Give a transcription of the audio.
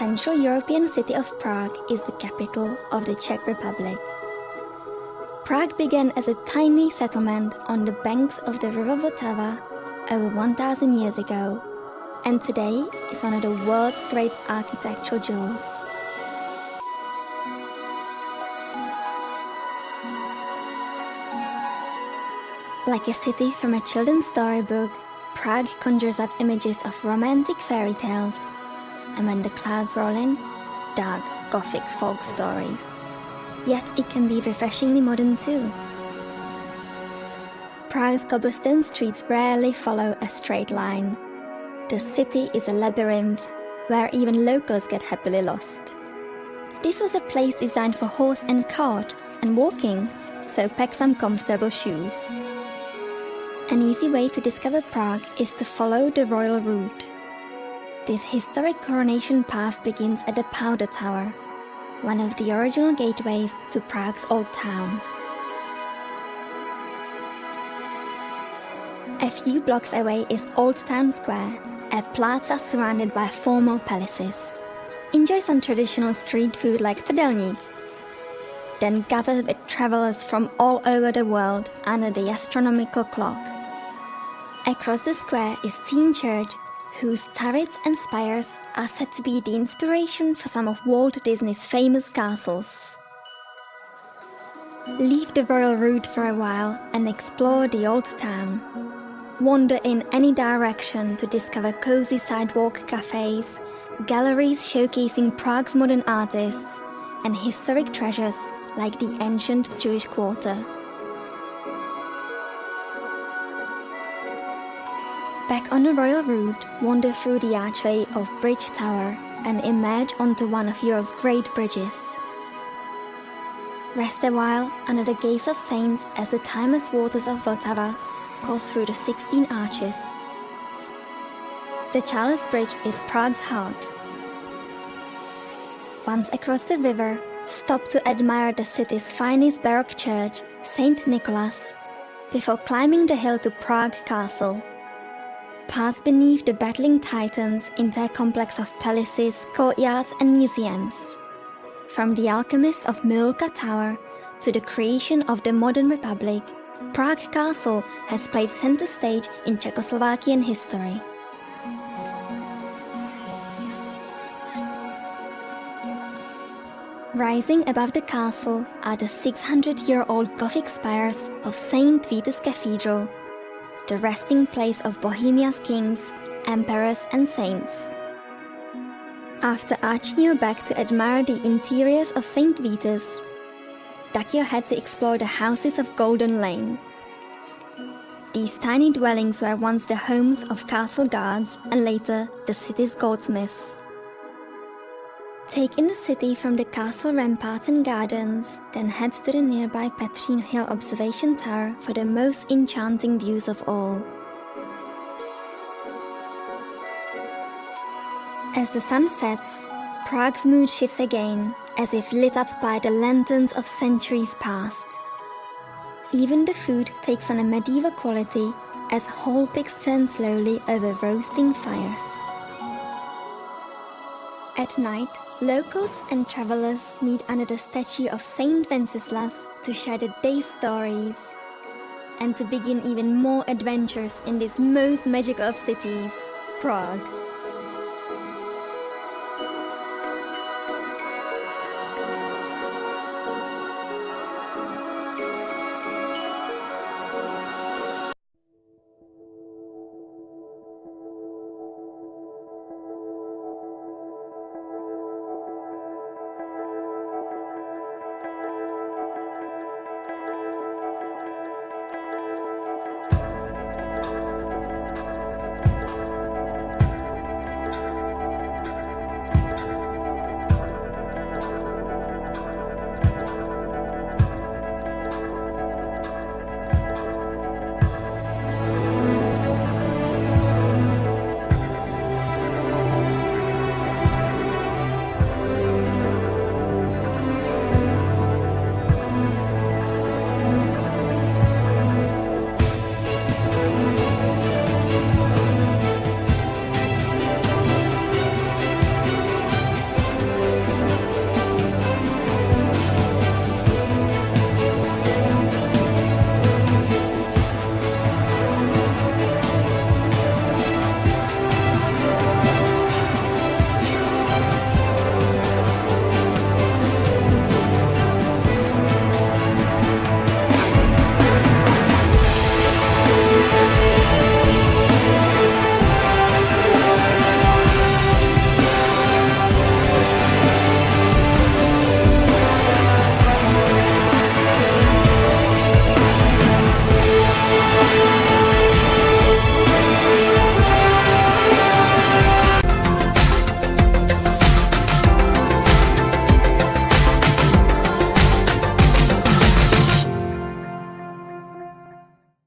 Central European city of Prague is the capital of the Czech Republic. Prague began as a tiny settlement on the banks of the river Vltava over 1,000 years ago, and today is one of the world's great architectural jewels. Like a city from a children's storybook, Prague conjures up images of romantic fairy tales, and when the clouds roll in, dark Gothic folk stories. Yet it can be refreshingly modern too. Prague's cobblestone streets rarely follow a straight line. The city is a labyrinth where even locals get happily lost. This was a place designed for horse and cart and walking, so pack some comfortable shoes. An easy way to discover Prague is to follow the royal route. This historic coronation path begins at the Powder Tower, one of the original gateways to Prague's old town. A few blocks away is Old Town Square, a plaza surrounded by formal palaces. Enjoy some traditional street food like trdelník. Then gather with travelers from all over the world under the astronomical clock. Across the square is Teen Church, whose turrets and spires are said to be the inspiration for some of Walt Disney's famous castles. Leave the royal route for a while and explore the old town. Wander in any direction to discover cozy sidewalk cafes, galleries showcasing Prague's modern artists, and historic treasures like the ancient Jewish quarter. Back on the royal route, wander through the archway of Bridge Tower and emerge onto one of Europe's great bridges. Rest a while under the gaze of saints as the timeless waters of Vltava course through the 16 arches. The Charles Bridge is Prague's heart. Once across the river, stop to admire the city's finest Baroque church, St. Nicholas, before climbing the hill to Prague Castle. Pass beneath the battling titans into a complex of palaces, courtyards and museums. From the alchemists of Milka Tower to the creation of the modern republic, Prague Castle has played center stage in Czechoslovakian history. Rising above the castle are the 600-year-old Gothic spires of St. Vitus Cathedral, the resting place of Bohemia's kings, emperors and saints. After arching your back to admire the interiors of St. Vitus, duck your head to explore the houses of Golden Lane. These tiny dwellings were once the homes of castle guards and later the city's goldsmiths. Take in the city from the castle ramparts and gardens, then head to the nearby Petřín Hill observation tower for the most enchanting views of all. As the sun sets, Prague's mood shifts again, as if lit up by the lanterns of centuries past. Even the food takes on a medieval quality as whole pigs turn slowly over roasting fires. At night, locals and travelers meet under the statue of Saint Wenceslas to share the day's stories and to begin even more adventures in this most magical of cities, Prague.